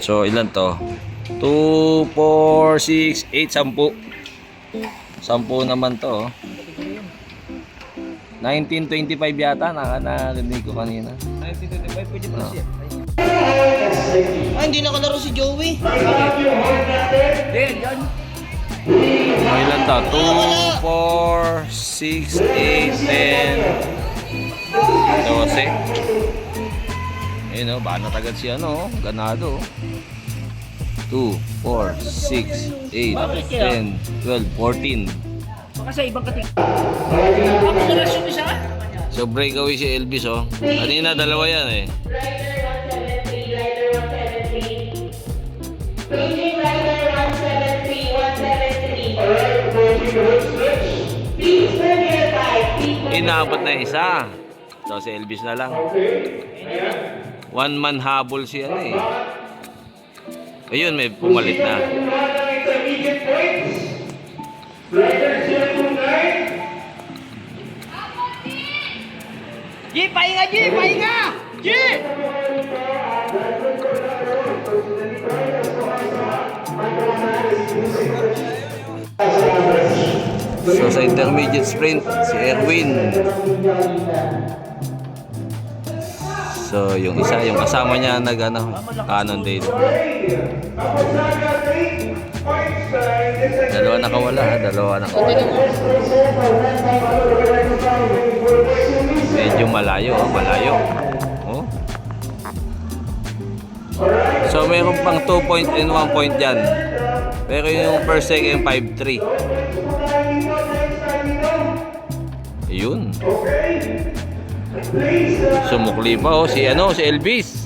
So ilan to? 2, 4, 6, 8, 10. 10 naman to. 1925 yata, narinig ko kanina. 1925, pwede pa siya. Hindi nakalaro si Joey. Yan. Ilan to? 2, 4, 6, 8, 10, 12. Ayun o, baka natagad si ano, ganado. 2, 4, 6, 8, 10, 12, 14. Baka sa ibang kating. Ako nalasyon isa? So breakaway si Elvis oh. Kanina dalawa yan eh. Inaabot na isa. So si Elvis na lang. One man habol siya eh. Ayun, may pumalit na. Ji, pahinga Ji, pahinga! Ji! So sa intermediate sprint, si Erwin. So yung isa, yung kasama niya Cannondale. Dalawa nakawala, dalawa nakawala. Medyo malayo, malayo. Oh. So mayroon pang 2 point and 1 point dyan. Pero yung per second 5.3. Yun. Sumukli pa oh si Elvis.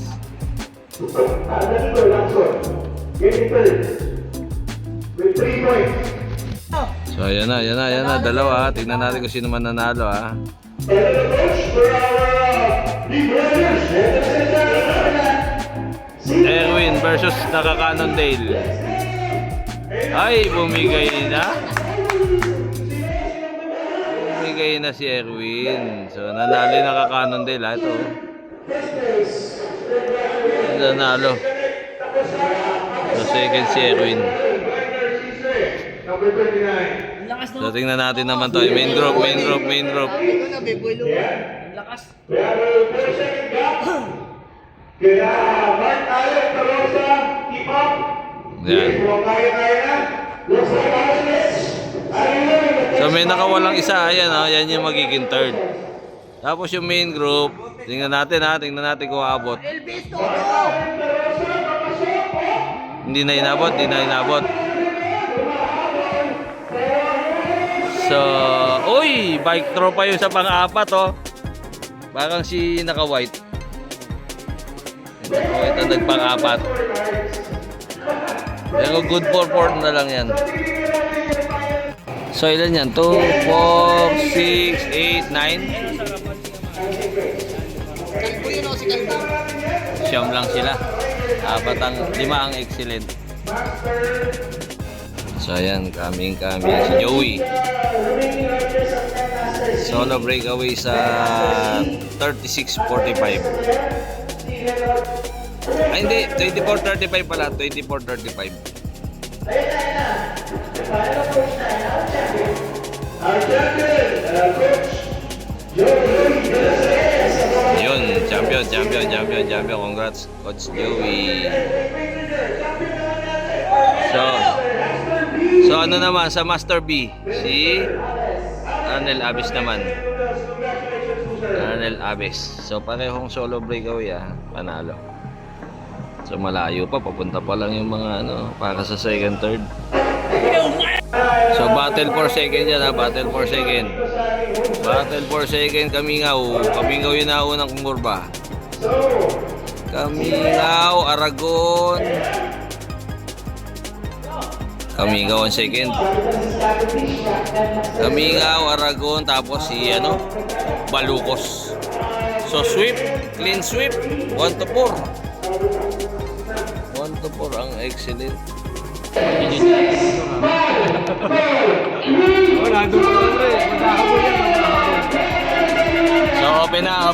So ayan na, dalawa. Tingnan natin kung sino man nanalo ha. Erwin versus Cannondale. Ay, bumigay na. Bumigay na si Erwin. So nanalo yung Cannondale ha. Ito. Nanalo. So second si Erwin. So tingnan natin naman to. Main group. Lakas. Yan. So may nakawalang isa. Ayan oh, yan yung magiging third. Tapos yung main group, tingnan natin kung aabot. Hindi na inabot. So, uy, bike throw pa yung sa pang-apat oh. Parang si naka-white. Naka-white ang nagpang-apat. Pero good for 4 na lang yan. So ilan yan? 2, 4, 6, 8, 9. Siyam lang sila. 5 ang excellent. So ayan, coming si Joey. Solo breakaway sa 36.45. Ay hindi, 24.35 pala, 24.35. Yun, champion. Congrats, Coach Joey. So ano naman sa Master B, si Arnel Abes naman. So parehong solo breakaway panalo. So malayo pa, papunta pa lang yung mga para sa second, third. So battle for second yan battle for second. Kamingaw yun na unang kumurba. Kamingaw, Aragon. Kamingaw ang second. Kamingaw, Aragon, tapos si Balucos. So clean sweep, 1 to 4. 1 to 4 ang excellent. So open na.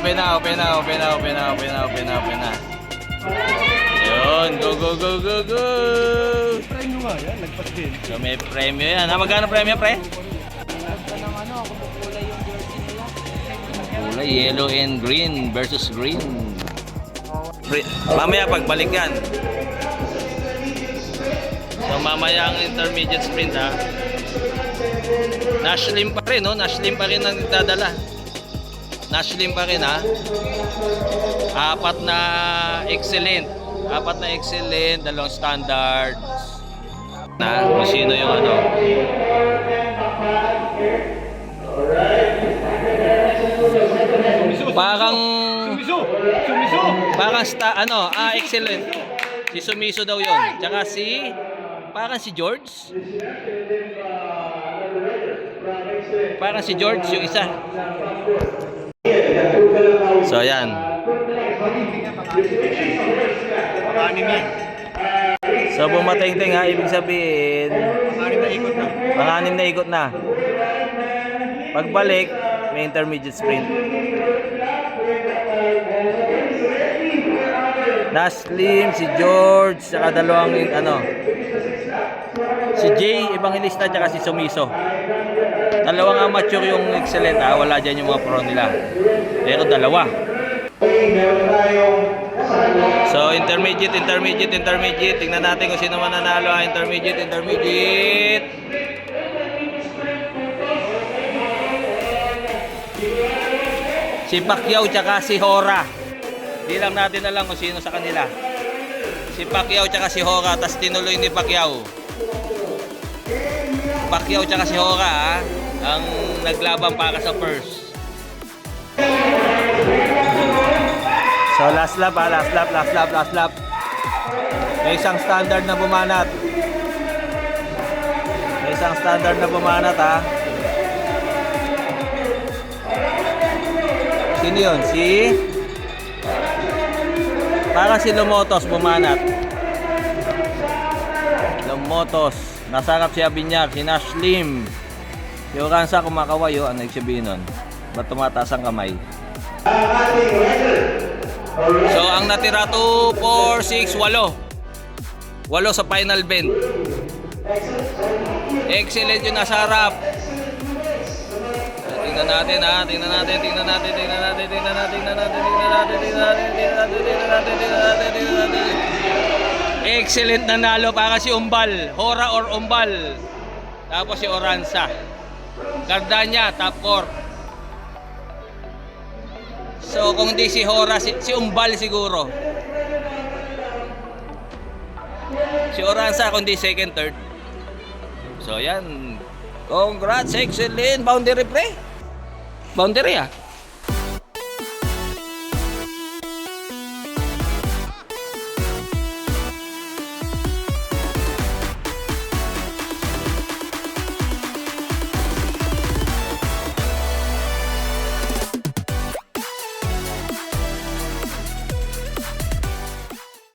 Yun. Yun, go, go, go, go, go. Try nyo nga yan, nagpas din. So may premyo yan. Magkano premyo, pre? Kulay yellow and green versus green. Mamaya pagbalik yan. So mamaya ang intermediate sprint ha. Nashlim pa rin, no? Nashlim pa rin ang nagdadala. Nashlim pa rin ha. Apat na excellent, dalawang standard. Na kung sino yung ano. Parang excellent. Si Sumiso daw 'yon. Tsaka parang si George. Parang si George yung isa. So ayan. So bumating-ting ha, ibig sabihin mga 6 na ikot na. Pagbalik, may intermediate sprint. Naslim, si George, saka dalawang si Jay Evangelista tsaka si Sumiso. Dalawang amateur yung excellent ha, wala dyan yung mga pro nila. Pero dalawa. So intermediate. Tingnan natin kung sino mananalo ang intermediate. Si Pacquiao tsaka si Hora. Di lang natin alam kung sino sa kanila. Si Pacquiao tsaka si Hora, tas tinuloy ni Pacquiao. Pacquiao tsaka si Hora ha, ang naglaban para sa first. So last lap. May isang standard na bumanat. Ha. Sino yun? Parang si Lomotos bumanat. Nasarap si Abinyag, si Nashlim. Si Oransa kumakawayo, ano yung sabihin nun? Ba't tumataas ang kamay? So ang natira 2, 4, 6, 8 sa final bend. Excellent yung nasa harap. Tingnan natin. Excellent na nalo para si Umbal, Hora or Umbal. Tapos si Oransa. Gardania top 4. So kung hindi si Hora, si Umbal siguro. Si Oransa kung hindi second, third. So yan. Congrats, excellent. Boundary pre. Boundary ah.